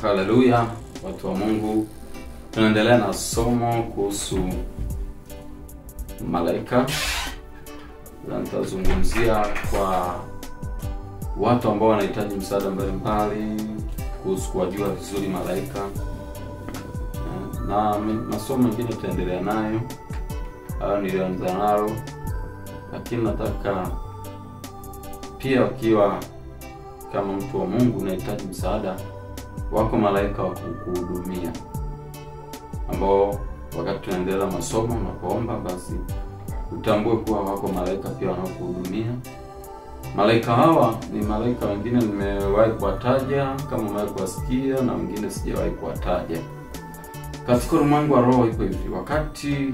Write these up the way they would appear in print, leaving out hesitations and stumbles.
Haleluya, watu wa Mungu. Tunaendelea na somo kuhusu malaika. Na nitazungumzia kwa watu ambao wanahitaji msaada mbalimbali kuhusu kuwajua vizuri malaika. Na masomo mengine tutaendelea nayo. Hayo nilianza nalo. Lakini nataka pia ukiwa kama mtu wa Mungu unahitaji msaada, wako malaika wa kukuhudumia, ambao wakati tunaendelea masomo na kuomba, basi utambue kuwa wako malaika pia wanaokuhudumia. Malaika hawa ni malaika wengine nimewahi kuwataja kama umewahi kuwasikia, na wengine sijawahi kuwataja. Katika ulimwengu wa roho iko hivi. Wakati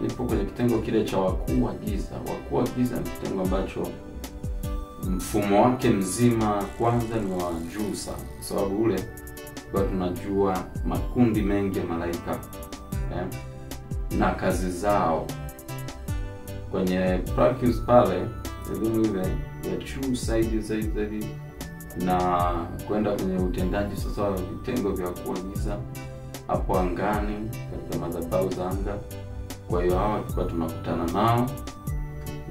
nipo kwenye kitengo kile cha wakuu wa giza. Wakuu wa giza ni kitengo ambacho mfumo wake mzima kwanza ni wa juu sana, kwa sababu ule kwa tunajua makundi mengi ya malaika na kazi zao. Kwenye practice pale elimu ile ya juu zaidi na kwenda kwenye utendaji sasa wa vitengo vya kuagiza hapo angani katika madhabahu za anga. Kwa hiyo hawa tulikuwa tunakutana nao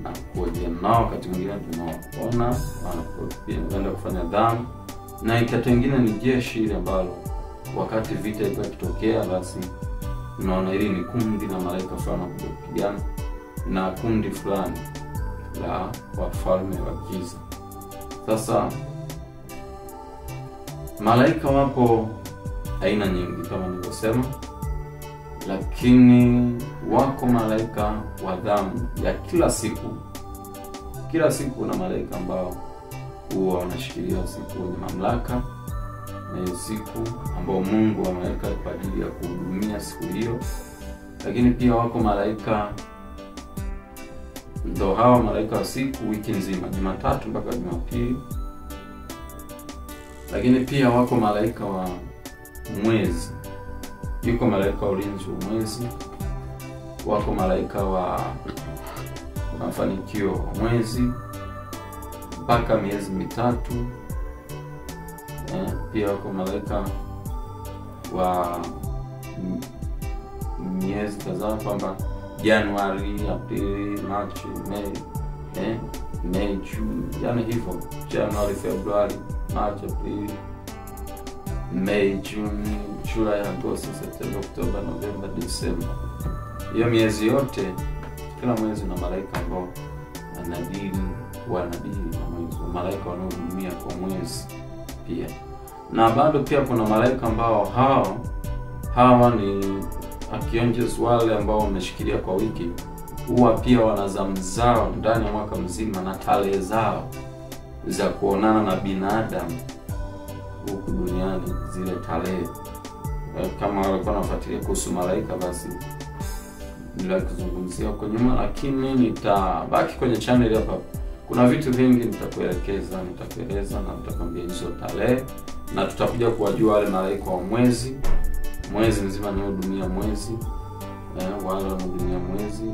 na kuongea nao, wakati mwingine tunawaona wanapoenda kufanya damu, na ikati nyingine ni jeshi ile ambalo wakati vita ilikuwa ikitokea, basi unaona hili ni kundi la malaika fulani kupigana na kundi fulani la wafalme wa giza. Sasa malaika wapo aina nyingi kama nilivyosema, lakini wako malaika wa damu ya kila siku. Kila siku na malaika ambao huwa wanashikilia siku wenye mamlaka, na siku ambao Mungu ameweka kwa ajili ya kuhudumia siku hiyo. Lakini pia wako malaika, ndio hawa malaika wa siku wiki nzima, Jumatatu mpaka Jumapili. Lakini pia wako malaika wa mwezi. Yuko malaika wa ulinzi wa mwezi. Wako malaika wa mafanikio wa mwezi mpaka miezi mitatu. Pia wako malaika wa miezi kadhaa, kwamba Januari, Aprili, Machi, Mei, Juni, yani hivyo. Januari, Februari, Machi, Aprili, Mei, Juni, Julai, Agosti, Septemba, Oktoba, Novemba, Disemba. Hiyo miezi yote, kila mwezi na malaika ambao wanadili na mwezi. Malaika wanaohudumia kwa mwezi pia. Na bado pia kuna malaika ambao hawa ni archangels, wale ambao wameshikilia kwa wiki. Huwa pia wana zamu zao ndani ya mwaka mzima na tarehe zao za kuonana na binadamu huku duniani, zile tarehe. Kama walikuwa wanafuatilia kuhusu malaika, basi nila kuzungumzia huko nyuma, lakini nitabaki kwenye channel hapa. Kuna vitu vingi nitakueleza na nitakwambia hizo tarehe, na tutakuja kuwajua wale malaika wa mwezi. Mwezi mzima ni hudumia mwezi, wale wanahudumia mwezi.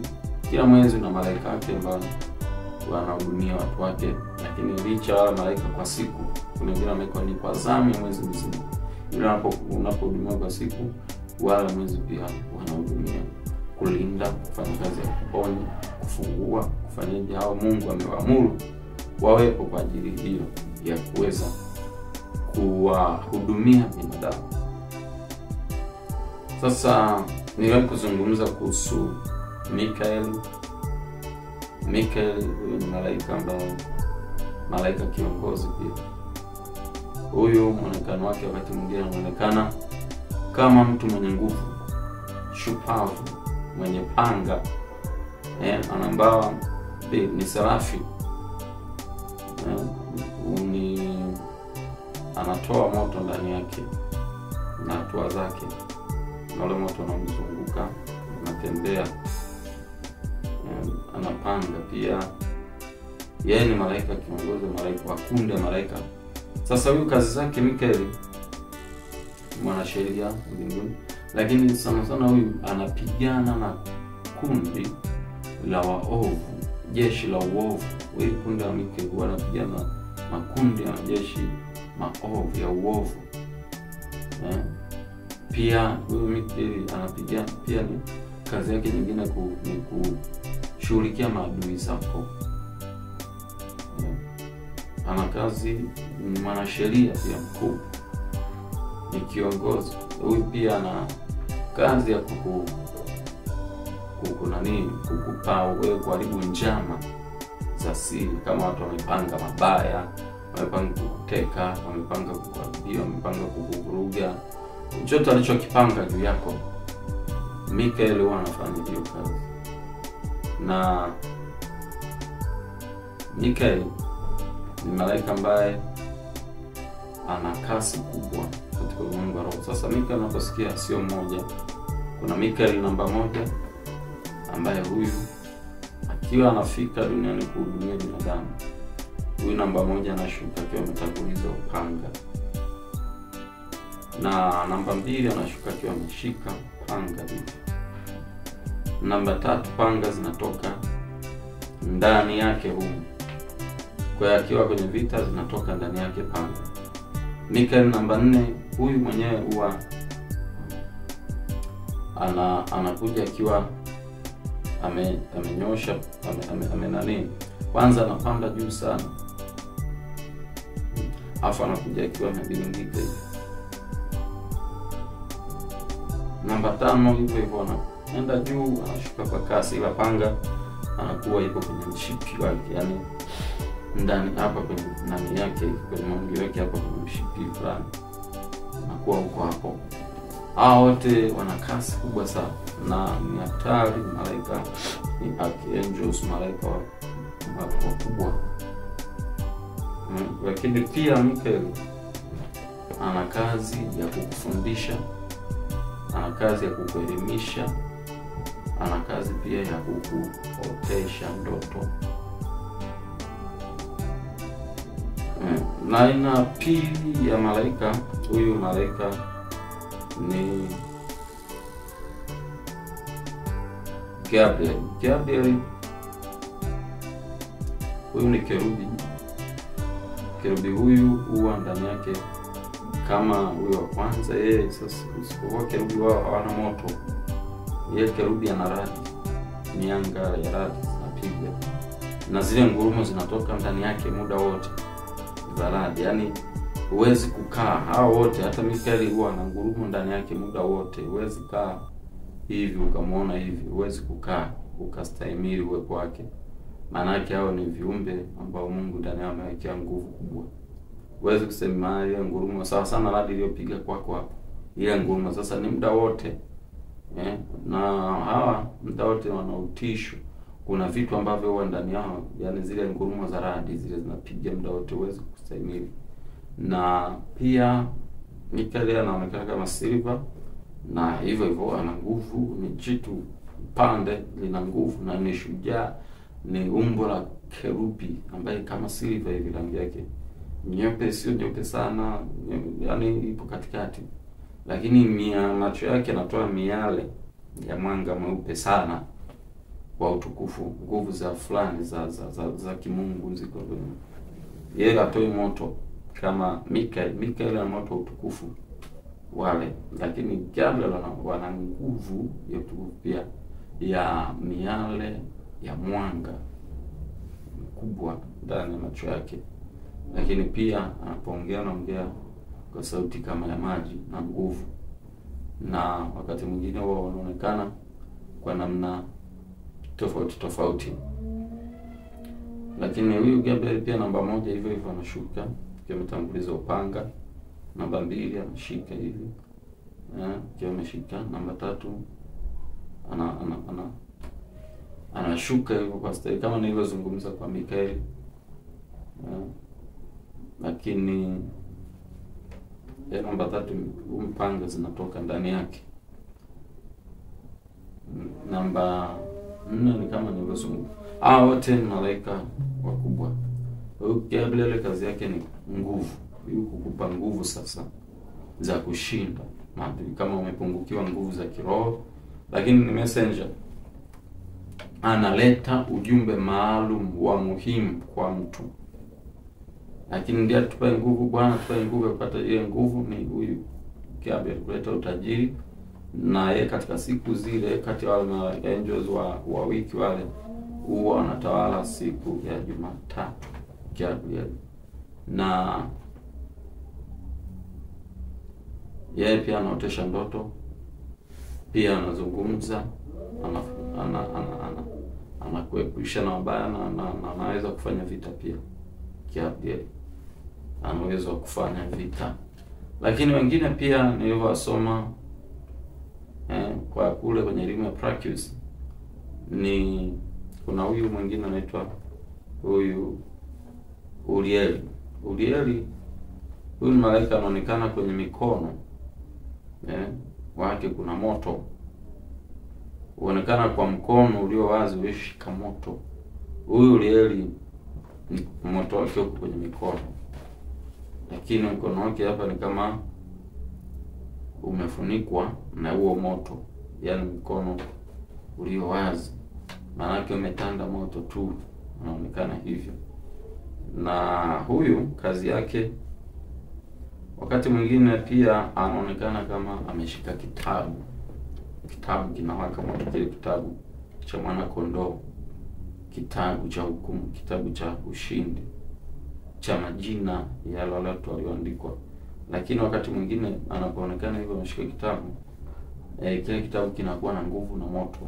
Kila mwezi una malaika wake ambao wanahudumia watu wake. Lakini licha wale malaika kwa siku, kuna wengine wamekuwa ni kwa zamu ya mwezi mzima. Ila unapohudumia kwa siku, wale mwezi pia wanahudumia kulinda, kufanya kazi ya kuponya, kufungua, kufanyaje. Hao Mungu amewaamuru wawepo kwa ajili hiyo ya kuweza kuwahudumia binadamu. Sasa niwahi kuzungumza kuhusu Mikaeli. Mikaeli huyu ni malaika ambaye malaika kiongozi pia. Huyu muonekano wake wakati mwingine anaonekana kama mtu mwenye nguvu, shupavu, mwenye panga. Anambawa ni serafi. Anatoa moto ndani yake na hatua zake, na ule moto unamzunguka, anatembea, anapanga pia. Yeye ni malaika kiongozi, malaika wa kundi malaika. Sasa huyu kazi zake Mikaeli, mwanasheria mbinguni, lakini sana huyu anapigana na kundi la waovu, jeshi la uovu. Huyu kundi la Mikaeli wanapigana makundi ya jeshi maovu ya uovu. Pia huyu Mikaeli anapigia, pia ni kazi yake nyingine ni kushughulikia maadui zako. Ana kazi, ni mwanasheria pia mkuu, ni kiongozi. Huyu pia ana kazi ya kukupa wewe, kuharibu njama za siri. Kama watu wamepanga mabaya, wamepanga kukuteka, wamepanga kukuibia, wamepanga kukuvuruga, chochote alichokipanga juu yako, Mikaeli huwa anafanya hiyo kazi. Na Mikaeli ni malaika ambaye ana kasi kubwa katika ulimwengu wa roho. Sasa Mikaeli unaposikia sio mmoja, kuna Mikaeli namba 1 ambaye huyu akiwa anafika duniani kuhudumia binadamu, huyu namba 1 anashuka akiwa ametanguliza upanga, na namba 2 anashuka akiwa ameshika panga hivi. Namba 3 panga zinatoka ndani yake humu, kwa hiyo akiwa kwenye vita zinatoka ndani yake panga. Mikaeli namba 4, huyu mwenyewe huwa anakuja akiwa amenyosha kwanza anapanda juu sana, afu anakuja akiwa amebingika hivi. Namba 5 hivyo anaenda juu, anashuka kwa kasi, ila panga anakuwa ipo kwenye mshipi wake, yani ndani hapa kwenye nani yake, kwenye maungo yake hapa kwenye mshipi fulani, anakuwa huko hapo. Hao wote wana kasi kubwa sana na ni hatari. Malaika ni archangels, malaika wakubwa. Lakini pia Mikaeli ana kazi ya kukufundisha, ana kazi ya kukuelimisha, ana kazi pia ya kukuotesha ndoto. Na aina pili ya malaika, huyu malaika ni Gabriel. Gabriel huyu ni kerubi. Kerubi huyu huwa ndani yake kama huyu wa kwanza. Yeye sasa usipokuwa kerubi wao hawana moto, yeye kerubi ana radi, mianga ya radi zinapiga na zile ngurumo zinatoka ndani yake muda wote za radi, yani huwezi kukaa. Hao wote, hata Mikaeli huwa ana ngurumo ndani yake muda wote. Huwezi kaa hivi ukamwona hivi, huwezi kukaa ukastahimili uwepo wake. Maana yake hao ni viumbe ambao Mungu ndani yao amewekea nguvu kubwa. Huwezi kusema ile ngurumo sawa sana radi iliyopiga kwako hapo, ile ngurumo sasa ni muda wote. Na hawa muda wote wana utisho. Kuna vitu ambavyo huwa ndani yao, yani zile ngurumo za radi zile zinapiga muda wote, huwezi kustahimili. Na pia Mikaeli anaonekana kama silver, na hivyo ana nguvu, ni jitu pande lina nguvu na ni shujaa, ni umbo la kerubi ambaye kama silver hivi, rangi yake nyeupe, sio nyeupe sana, yani ipo katikati, lakini macho yake yanatoa miale ya mwanga mweupe sana kwa utukufu. Nguvu za fulani za kimungu ziko kwenye yeye, hatoi moto kama Mikaeli. Mikaeli ana moto utukufu wale, lakini Gabriel wana nguvu ya utukufu pia ya miale ya mwanga mkubwa ndani ya macho yake. Lakini pia anapoongea anaongea kwa sauti kama ya maji na nguvu, na wakati mwingine wao wanaonekana kwa namna tofauti. Lakini huyu Gabriel pia namba 1 hivyo anashuka akiwa ametanguliza upanga. Namba 2 anashika hivi, akiwa ameshika. Namba 3 anashuka hivyo kwa staili kama nilivyozungumza kwa Mikaeli. Lakini namba 3 upanga zinatoka ndani yake. Namba 4 ni kama nilivyozungumza. Wote ni malaika wakubwa. Gabriel kazi yake ni nguvu, kukupa nguvu sasa za kushinda maadui kama umepungukiwa nguvu za kiroho. Lakini ni messenger, analeta ujumbe maalum wa muhimu kwa mtu. Lakini ndiye tupae nguvu, Bwana tupae nguvu ya kupata ile nguvu, ni huyu Gabriel kuleta utajiri, na yeye katika siku zile kati ya wale angels wa wiki wale huwa anatawala siku ya Jumatatu Gabriel. Na yeye pia anaotesha ndoto, pia anazungumza, anakuepusha na mabaya, na anaweza kufanya vita pia. Gabriel anaweza kufanya vita. Lakini wengine pia nilivyosoma kwa kule kwenye elimu ya practice, ni kuna huyu mwingine anaitwa huyu Urieli. Huyu malaika anaonekana kwenye mikono wake kuna moto. Huonekana kwa mkono ulio wazi ulioshika moto. Huyu Urieli moto wake uko kwenye mikono, lakini mkono wake hapa ni kama umefunikwa na huo moto, yaani mkono ulio wazi, maana yake umetanda moto tu, anaonekana hivyo. Na huyu kazi yake wakati mwingine pia anaonekana kama ameshika kitabu kinawaka moto, kile kitabu cha mwana kondoo, kitabu cha hukumu, kitabu cha ushindi, cha majina ya watu walioandikwa. Lakini wakati mwingine anapoonekana hivyo ameshika kitabu, kile kitabu kinakuwa na nguvu na moto.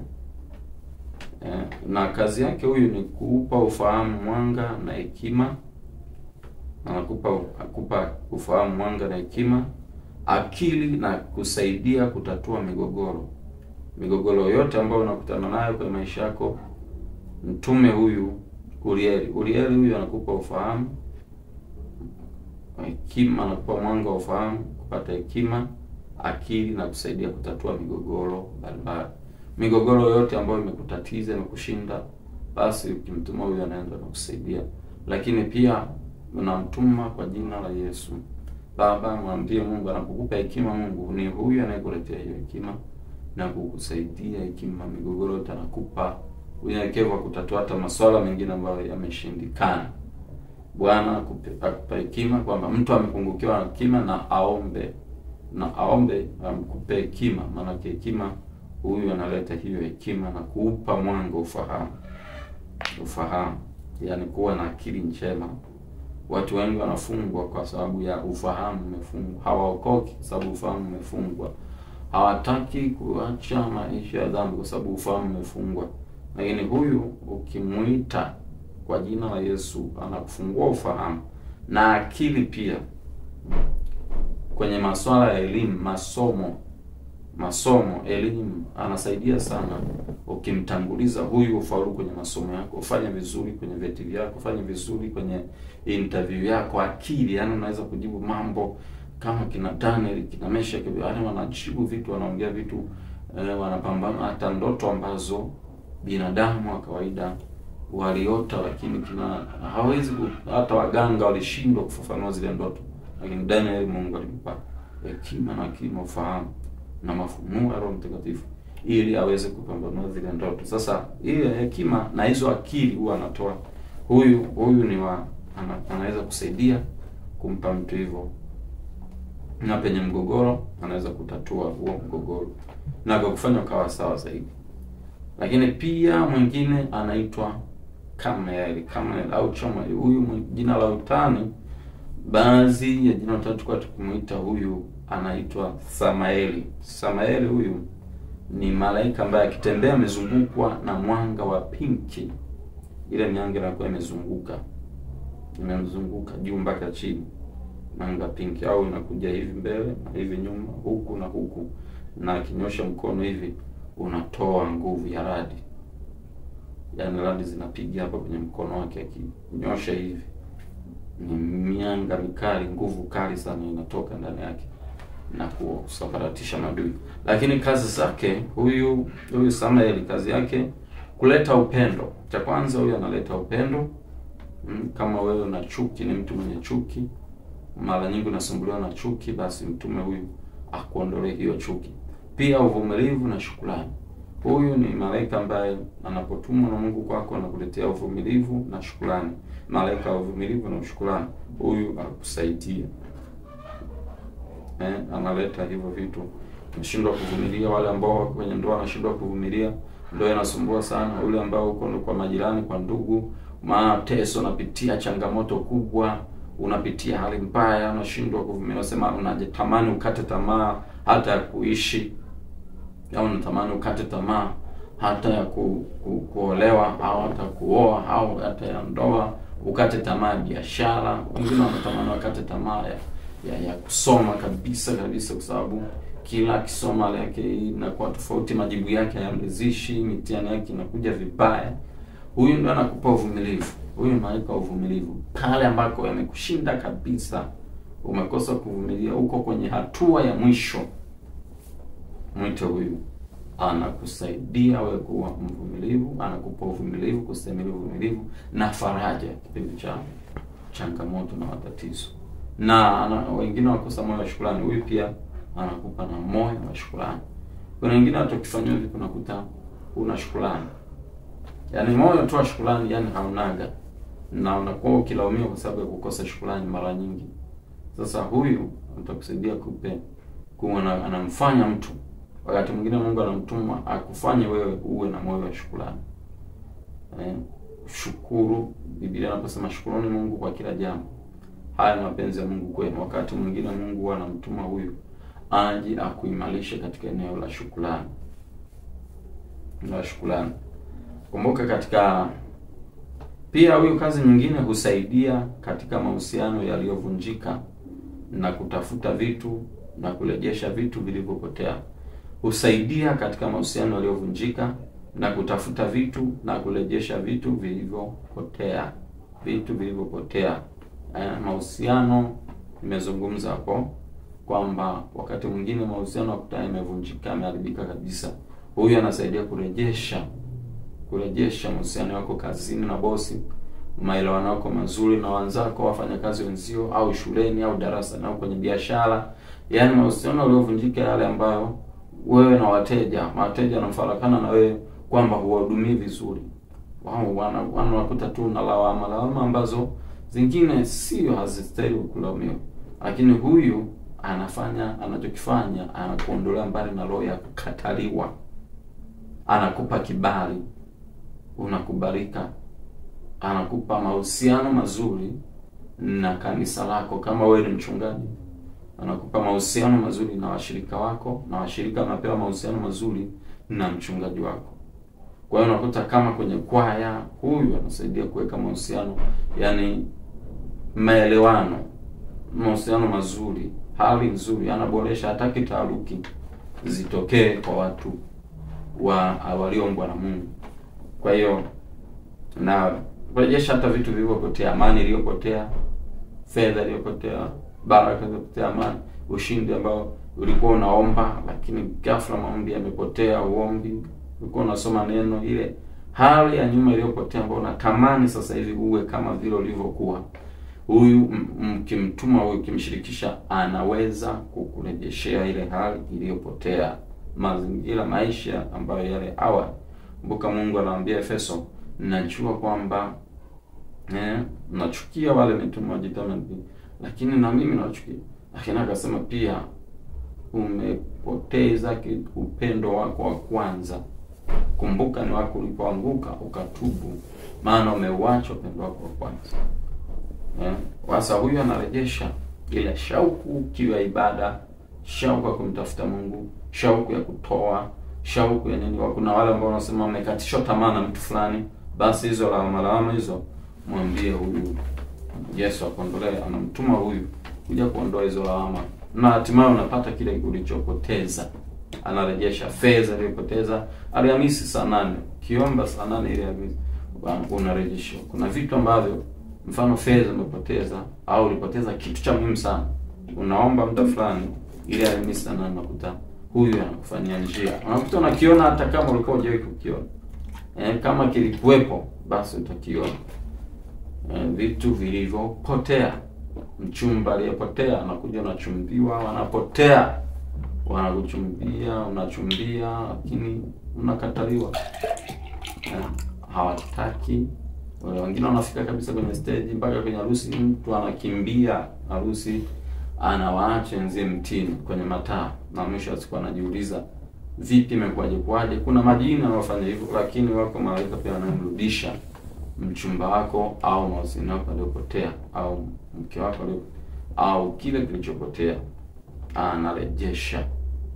Na kazi yake huyu ni kuupa ufahamu, mwanga na hekima. Akupa ufahamu, mwanga na hekima, akili, na kusaidia kutatua migogoro yote ambayo unakutana nayo kwenye maisha yako. Mtume huyu Urieli huyu anakupa ufahamu, hekima, anakupa mwanga wa ufahamu, kupata hekima, akili, na kusaidia kutatua migogoro mbalimbali. Migogoro yote ambayo imekutatiza na kushinda, basi ukimtuma huyu anaenda na kusaidia. Lakini pia unamtuma kwa jina la Yesu. Baba, mwambie Mungu anapokupa hekima, Mungu ni huyu anayekuletea hiyo hekima na kukusaidia hekima. Migogoro yote anakupa unyenyekevu wa kutatua hata masuala mengine ambayo yameshindikana. Bwana akupa hekima, kwamba mtu amepungukiwa na hekima na aombe amkupe hekima, maana hekima huyu analeta hiyo hekima na kuupa mwanga, ufahamu, yani kuwa na akili njema. Watu wengi wanafungwa kwa sababu ya ufahamu umefungwa. Hawaokoki kwa sababu ufahamu umefungwa. Hawataki kuacha maisha ya dhambi kwa sababu ufahamu umefungwa. Lakini huyu ukimuita kwa jina la Yesu, anakufungua ufahamu na akili pia. Kwenye masuala ya elimu, masomo, elimu, anasaidia sana. Ukimtanguliza huyu ufaulu kwenye masomo yako, ufanye vizuri kwenye vyeti vyako, ufanye vizuri kwenye interview yako. Akili, yani unaweza kujibu mambo kama kina Daniel, kina Meshaki, yani wanajibu vitu, wanaongea vitu, wanapambana hata ndoto ambazo binadamu wa kawaida waliota, lakini hawezi, hata waganga walishindwa kufafanua zile ndoto. Lakini Daniel, Mungu alimpa hekima na akili, ufahamu na mafunuo ya Roho Mtakatifu ili aweze kupambanua zile ndoto. Sasa ile hekima na hizo akili huwa anatoa huyu ni anaweza kusaidia kumpa mtu hivyo, na penye mgogoro anaweza kutatua huo mgogoro na kwa kufanya kawa sawa zaidi. Lakini pia mwingine anaitwa Kamael au Chamael. Huyu jina la utani, baadhi ya jina tatu kwa tukumuita huyu anaitwa Samaeli. Huyu ni malaika ambaye akitembea amezungukwa na mwanga wa pinki. Ile mianga inakuwa imemzunguka juu mpaka chini, mwanga pinki, au inakuja hivi mbele na hivi nyuma, huku na huku, na akinyosha mkono hivi unatoa nguvu ya radi. Yaani radi zinapiga hapa kwenye mkono wake, akinyosha hivi ni mianga mikali, nguvu kali sana inatoka ndani yake na kusambaratisha maadui. Lakini kazi zake huyu Samael, kazi yake kuleta upendo. Cha kwanza, huyu analeta upendo. Kama wewe una chuki, ni mtu mwenye chuki, mara nyingi unasumbuliwa na chuki, basi mtume huyu akuondolee hiyo chuki. Pia uvumilivu na shukrani. Huyu ni malaika ambaye anapotumwa na Mungu kwako anakuletea uvumilivu na shukrani. Malaika wa uvumilivu na shukrani, huyu akukusaidia. analeta hivyo vitu. Unashindwa kuvumilia, wale ambao wako kwenye ndoa wanashindwa kuvumilia, ndoa inasumbua sana. Ule ambao uko kwa majirani, kwa ndugu, mateso, unapitia changamoto kubwa, unapitia hali mbaya, unashindwa kuvumilia, unasema unajitamani ukate tamaa hata ya kuishi, au unatamani ukate tamaa hata ya kuolewa, au hata kuoa, au hata ya ndoa, ukate tamaa ya biashara. Wengine wanatamani wakate tamaa ya kusoma kabisa, kwa sababu kila akisoma yake inakuwa tofauti, majibu yake hayamridhishi, mitihani yake inakuja vibaya. Huyu ndio anakupa uvumilivu. Huyu malaika uvumilivu. Pale ambako yamekushinda kabisa, umekosa kuvumilia, uko kwenye hatua ya mwisho, mwite huyu. Anakusaidia wewe kuwa mvumilivu, anakupa uvumilivu, kustahimili uvumilivu na faraja kipindi cha changamoto na matatizo. Na wengine wakosa moyo wa shukrani, huyu pia anakupa na moyo wa shukrani. Kuna wengine watakifanywa hivi, kunakuta una shukrani, yaani moyo tu wa shukrani, yaani haunaga, na unakuwa ukilaumiwa kwa sababu ya kukosa shukrani mara nyingi. Sasa huyu atakusaidia kuwa anamfanya mtu, wakati mwingine Mungu anamtuma akufanye wewe uwe na moyo wa shukrani. Shukuru. Biblia inaposema shukuruni Mungu kwa kila jambo, haya ni mapenzi ya Mungu kwenu. Wakati mwingine Mungu anamtuma huyu aje akuimarishe katika eneo la shukrani. Kumbuka katika pia huyu kazi nyingine husaidia katika mahusiano yaliyovunjika na kutafuta vitu na kurejesha vitu vilivyopotea. Husaidia katika mahusiano yaliyovunjika na kutafuta vitu na kurejesha vitu vilivyopotea. Mahusiano nimezungumza hapo kwamba wakati mwingine mahusiano yakutana yamevunjika, yameharibika kabisa. Huyu anasaidia kurejesha mahusiano yako kazini na bosi, maelewano yako mazuri na wenzako, wafanyakazi wenzio, au shuleni, au darasa, au kwenye biashara. Yaani mahusiano yaliyovunjika, yale ambayo wewe na wateja wanafarakana na wewe kwamba huwahudumii vizuri. Wao wanakuta tu na lawama ambazo zingine sio hazistahili kulaumiwa. Lakini huyu anafanya anachokifanya, anakuondolea mbali na roho ya kukataliwa. Anakupa kibali, unakubalika. Anakupa mahusiano mazuri na kanisa lako kama wewe ni mchungaji. Anakupa mahusiano mazuri na washirika wako, na washirika wanapewa mahusiano mazuri na mchungaji wako. Kwa hiyo unakuta kama kwenye kwaya, huyu anasaidia kuweka mahusiano, yani maelewano, mahusiano mazuri, hali nzuri, anaboresha, hataki taharuki zitokee kwa watu waliombwa na Mungu. Kwa hiyo na kurejesha hata vitu vilivyopotea, amani iliyopotea, fedha iliyopotea, baraka iliyopotea, amani, ushindi ambao ulikuwa unaomba lakini ghafla maombi yamepotea, uombi ulikuwa unasoma neno, ile hali ya nyuma iliyopotea ambayo unatamani sasa hivi uwe kama vile ulivyokuwa. Huyu mkimtuma, huyu kimshirikisha, anaweza kukurejeshea ile hali iliyopotea, mazingira, maisha ambayo yale awali. Kumbuka Mungu anawaambia Efeso, najua kwamba nachukia wale mitume wajitama, lakini na mimi nachukia. Lakini akasema pia umepoteza upendo wako wa kwanza. Kumbuka ni wako ulipoanguka ukatubu, maana umeuacha upendo wako wa kwanza. Sasa huyu anarejesha ile shauku kiwa ibada, shauku ya kumtafuta Mungu, shauku ya kutoa, shauku ya nini. Kuna wale ambao wanasema wamekatishwa tamaa na mtu fulani, basi hizo lawama hizo mwambie huyu Yesu akondolee. Anamtuma huyu kuja kuondoa hizo lawama, na hatimaye unapata kile ulichopoteza. Anarejesha fedha iliyopoteza. Alhamisi saa 8, kiomba saa 8 ile Alhamisi unarejesha. Kuna vitu ambavyo mfano fedha umepoteza, au ulipoteza kitu cha muhimu sana, unaomba muda fulani, ile Alhamisi saa 8 unakuta huyu anakufanyia njia. Unakuta unakiona hata kama ulikuwa hujawahi kukiona. Kama kilikuwepo basi utakiona. Vitu vilivyopotea. Mchumba aliyepotea anakuja, unachumbiwa, wanapotea, wanakuchumbia, unachumbia, lakini unakataliwa. Hawataki. Wengine wanafika kabisa kwenye stage mpaka kwenye harusi, mtu anakimbia harusi, anawaacha wenzie mtini kwenye mataa, na mwisho wa siku anajiuliza vipi, imekwaje kwaje? Kuna majini wanaofanya hivyo, lakini wako malaika pia wanamrudisha mchumba wako au mahusiano yako aliyopotea, au mke wako au kile kilichopotea,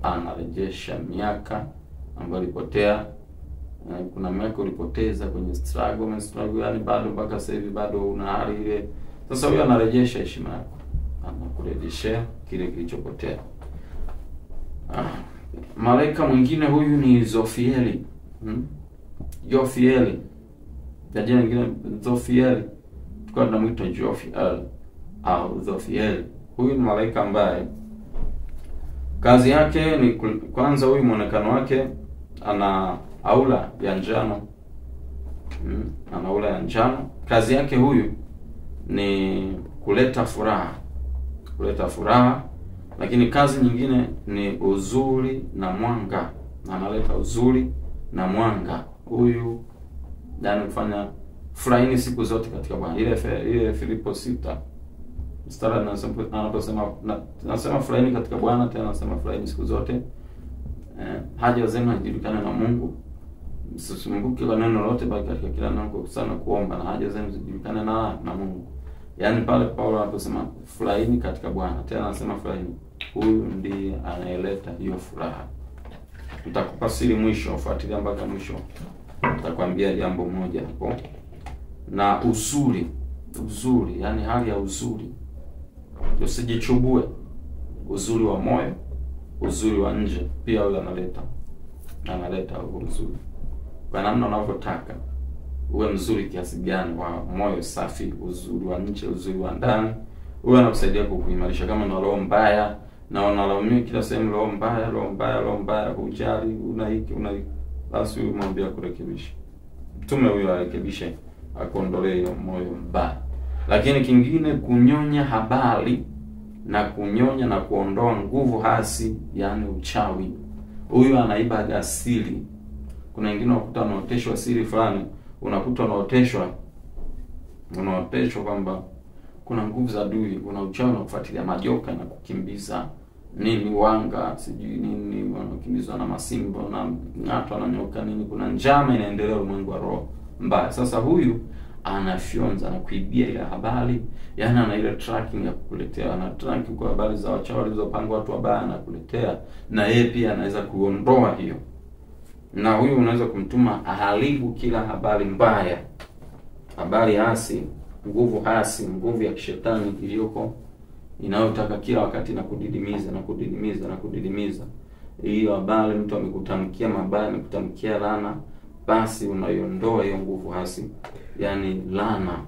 anarejesha miaka ambayo ilipotea. Kuna miaka ulipoteza kwenye struggle, yani bado mpaka sasa hivi bado una hali ile. Sasa huyo anarejesha heshima yako, anakurejeshea kile kilichopotea. Malaika mwingine huyu ni Zofieli. Jofieli. Jina lingine Zofieli. Tukao tunamuita Jofiel au Zofieli. Huyu ni malaika ambaye kazi yake ni kwanza, huyu muonekano wake ana aula ya njano. Ana aula ya njano. Kazi yake huyu ni kuleta furaha, lakini kazi nyingine ni uzuri na mwanga. Analeta uzuri na mwanga. Huyu yani kufanya furahini siku zote katika Bwana. Ile Filipo 6 mstari anasema furahini katika Bwana, tena anasema furahini siku zote. Haja zenu zijulikane na Mungu. Msisumbuke kwa neno lolote, bali katika kila neno sana kuomba na haja zenu zijulikane na Mungu. Yaani pale Paulo anaposema furahini katika Bwana, tena anasema furahini, huyu ndiye anayeleta hiyo furaha. Nitakupa siri mwisho, ufuatilia mpaka mwisho. Nitakwambia jambo moja hapo. Na uzuri, yani hali ya uzuri. Usijichubue. Uzuri wa moyo, uzuri wa nje pia huyo analeta uzuri. Kwa namna unavyotaka. Uwe mzuri kiasi gani, wa moyo safi, uzuri wa nje, uzuri wa ndani, huyo anakusaidia kukuimarisha. Kama una roho mbaya na unalaumiwa kila sehemu, roho mbaya, hujali, una basi huyu mwambie kurekebisha. Mtume huyo arekebishe, akuondolee hiyo moyo mbaya. Lakini kingine, kunyonya habari na kunyonya na kuondoa nguvu hasi, yani uchawi. Huyu anaiba asili. Kuna wengine unakuta wanaoteshwa siri fulani, unakuta unaoteshwa kwamba kuna nguvu za adui, kuna uchawi unakufuatilia, majoka na kukimbiza nini, wanga sijui nini, wanakimbizwa na masimba na ng'ato na nyoka nini, kuna njama inaendelea ulimwengu wa roho mbaya. Sasa huyu anafyonza na kuibia ile habari, yani ana ile tracking ya kukuletea, ana track kwa habari za wachawi walizopanga watu wabaya na kuletea, na yeye pia anaweza kuondoa hiyo. Na huyu unaweza kumtuma aharibu kila habari mbaya, habari hasi, nguvu ya kishetani iliyoko inayotaka kila wakati na kudidimiza. Hiyo habari mtu amekutamkia mabaya, amekutamkia laana, basi unaiondoa hiyo nguvu hasi, yani laana,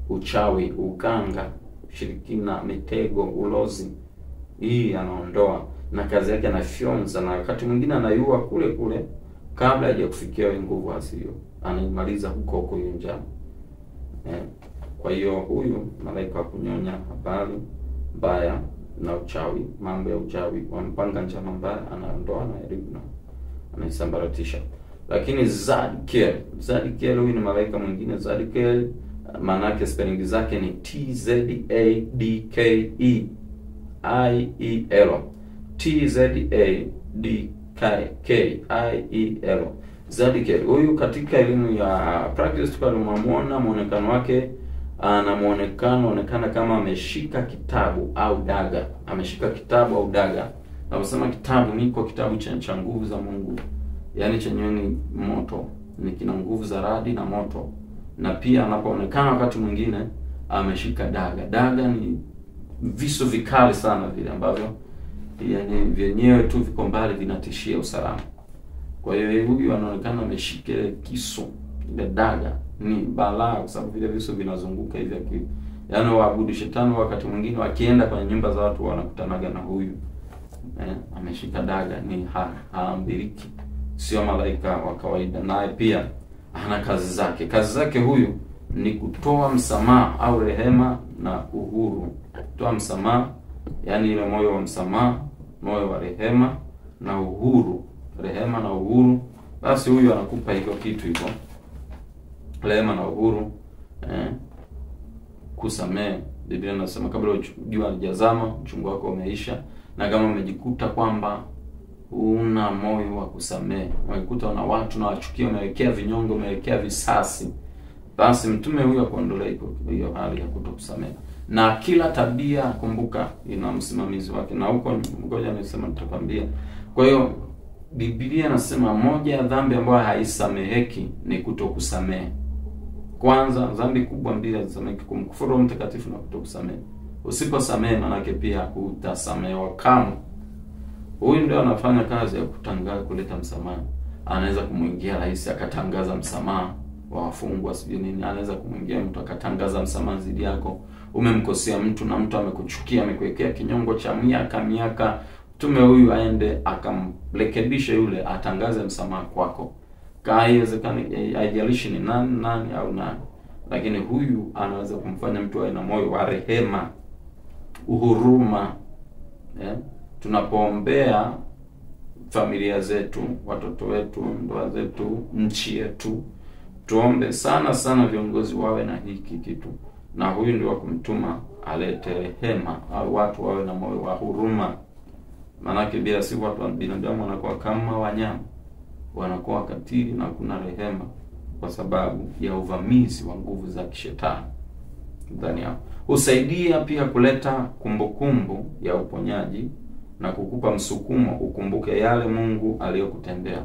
uchawi, uganga, ushirikina, mitego, ulozi. Hii anaondoa, na kazi yake anafyonza, na wakati mwingine anaiua kule kabla haja kufikia hiyo nguvu hasi hiyo, anaimaliza huko hiyo njama. Kwa hiyo huyu malaika wa kunyonya habari mbaya na uchawi, mambo ya uchawi, wampanga njama mbaya, anaondoa na haribu na anaisambaratisha. Lakini Zadkiel huyu ni malaika mwingine. Zadkiel maana yake spelling zake ni TZADKEIEL. TZADKEIEL. Zadkiel huyu katika elimu ya practice tukamuona muonekano wake, anaonekana kama ameshika kitabu au daga. Na kusema kitabu niko kitabu cha nguvu za Mungu. Yaani chenyewe ni moto, ni kina nguvu za radi na moto. Na pia anapoonekana wakati mwingine ameshika daga. Daga ni visu vikali sana vile ambavyo yani vyenyewe tu viko mbali vinatishia usalama. Kwa hiyo huyu anaonekana ameshika kisu, ile daga ni balaa, kwa sababu vile visu vinazunguka hivi akili. Yaani waabudu shetani wakati mwingine wakienda kwenye nyumba za watu wanakutanaga na huyu. Ameshika daga, ni haambiliki. Sio malaika wa kawaida. Naye pia ana kazi zake huyu ni kutoa msamaha au rehema na uhuru. Kutoa msamaha, yani ile moyo wa msamaha, moyo wa rehema na uhuru. Rehema na uhuru. Basi huyu anakupa hivyo kitu hivyo. Rehema na uhuru, kusamehe Biblia inasema kabla jua halijazama uchungu wako umeisha. Na kama umejikuta kwamba una moyo wa kusamehe, umejikuta una watu na wachukia, umewekea vinyongo, umewekea visasi, basi mtume huyo akuondolee hiyo hali ya kutokusamehe. Na kila tabia, kumbuka, ina msimamizi wake, na huko ngoja nisema nitakwambia. Kwa hiyo Biblia inasema moja ya dhambi ambayo haisameheki ni kutokusamehe. Kwanza, dhambi kubwa mbili hazisameheki: kumkufuru Mtakatifu na kutokusamehe. Usiposamehe manake pia utasamehewa kamwe. Huyu ndio anafanya kazi ya kutangaza, kuleta msamaha. Anaweza kumwingia rais akatangaza msamaha wa wafungwa sijui nini. Anaweza kumwingia mtu akatangaza msamaha dhidi yako. Umemkosea mtu na mtu amekuchukia, amekuwekea kinyongo cha miaka, mtume huyu aende akamrekebishe yule, atangaze msamaha kwako. Haiwezekani, haijalishi ni nani au nani, lakini huyu anaweza kumfanya mtu awe na moyo wa rehema, uhuruma. Tunapoombea familia zetu, watoto wetu, ndoa zetu, nchi yetu, tuombe sana sana viongozi wawe na hiki kitu. Na huyu ndio wa kumtuma alete rehema, au watu wawe na moyo wa huruma. Maana bila si watu wa binadamu wanakuwa kama wanyama, wanakuwa wakatili na kuna rehema, kwa sababu ya uvamizi wa nguvu za kishetani ndani yao. Husaidia pia kuleta kumbukumbu ya uponyaji na kukupa msukumo ukumbuke yale Mungu aliyokutendea.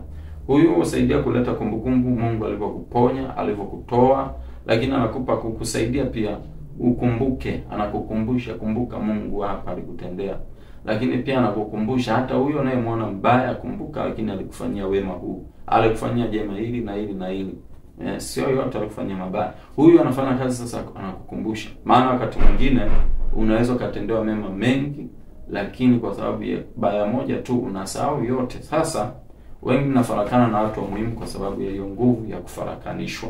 Huyu husaidia kuleta kumbukumbu Mungu alivyokuponya, alivyokutoa, lakini anakupa kukusaidia pia ukumbuke, anakukumbusha, kumbuka Mungu hapa alikutendea. Lakini pia anakukumbusha hata huyo unayemwona mbaya, kumbuka lakini alikufanyia wema huu, alikufanyia jema hili na hili na hili. Sio yote alikufanyia mabaya. Huyu anafanya kazi sasa, anakukumbusha. Maana wakati mwingine unaweza kutendewa mema mengi, lakini kwa sababu ya baya moja tu unasahau yote. Sasa wengi nafarakana na watu wa muhimu kwa sababu ya hiyo nguvu ya kufarakanishwa.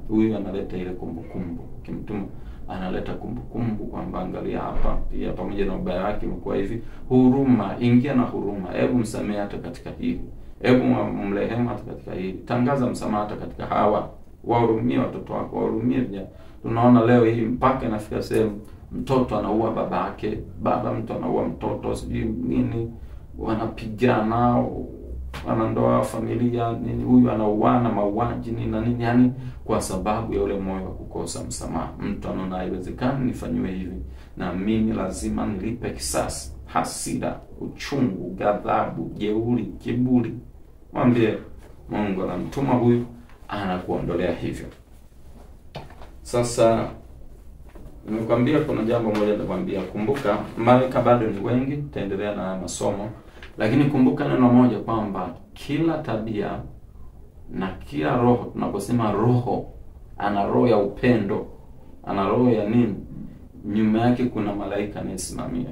Huyu analeta ile kumbukumbu. Kimtuma analeta kumbukumbu kwamba angalia hapa pia pamoja na ubaya wake umekuwa hivi. Huruma, ingia na huruma. Hebu msamehe hata katika hili. Hebu mrehemu hata katika hili. Tangaza msamaha hata katika hawa. Wahurumie watoto wako, wahurumie vijana. Tunaona leo hii mpaka inafika sehemu mtoto anaua babake, mtu anaua mtoto, sijui nini, wanapigana, wanandoa, familia nini, huyu anauana, mauaji nini na nini, yani kwa sababu ya ule moyo wa kukosa msamaha. Mtu anaona haiwezekani nifanywe hivi, na mimi lazima nilipe kisasi. Hasira, uchungu, ghadhabu, jeuri, kiburi. Mwambie Mungu anamtuma huyu, anakuondolea hivyo. Sasa nimekwambia kuna jambo moja nitakwambia. Kumbuka malaika bado ni wengi, taendelea na masomo, lakini kumbuka neno moja kwamba kila tabia na kila roho, tunaposema roho, ana roho ya upendo, ana roho ya nini, nyuma yake kuna malaika anayesimamia.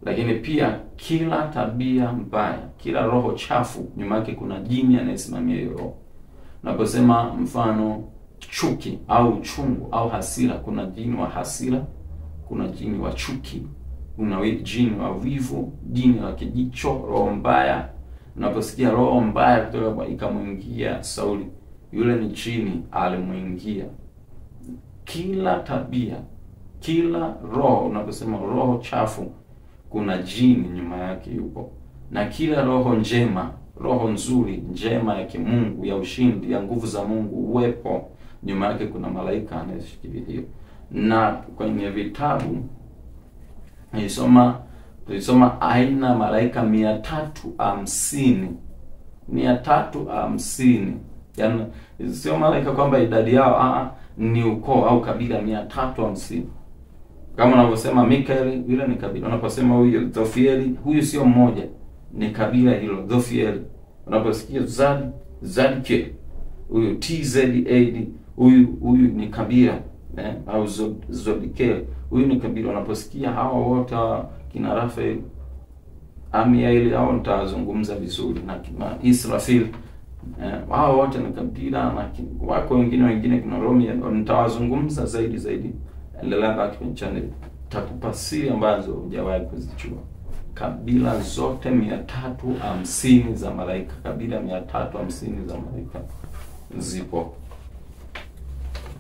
Lakini pia kila tabia mbaya, kila roho chafu, nyuma yake kuna jini anayesimamia hiyo roho. Tunaposema mfano chuki au uchungu au hasira, kuna jini wa hasira, kuna jini wa chuki, kuna jini wa wivu, jini la kijicho, roho mbaya. Unaposikia roho mbaya kutoka kwa ikamwingia Sauli, yule ni jini alimuingia. Kila tabia, kila roho, unaposema roho chafu, kuna jini nyuma yake yupo. Na kila roho njema, roho nzuri, njema ya kimungu, ya ushindi, ya nguvu za Mungu, uwepo, nyuma yake kuna malaika anayeshikilia hiyo. Na kwenye vitabu tulisoma aina malaika 350. 350. Yaani sio malaika kwamba idadi yao, ni ukoo au kabila 350. Kama unavyosema Mikaeli, yule ni kabila. Unaposema huyu Zofieli, huyu sio mmoja, ni kabila hilo Zofieli. Unaposikia Zadkiel, huyu TZAD, huyu ni kabila, au Zodikel, huyu ni kabila. Unaposikia hawa wote kina Rafael, Amiel, hao nitazungumza vizuri, na kina Israfil, hao wote ni kabila, na wako wengine kuna Romi, nitawazungumza zaidi. Endelea baki kwenye channel, takupa siri ambazo hujawahi kuzijua. Kabila zote 350 za malaika, kabila 350 za malaika zipo.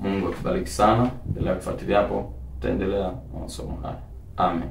Mungu akubariki sana. Endelea kufuatilia hapo. tutaendelea na masomo haya. Amen.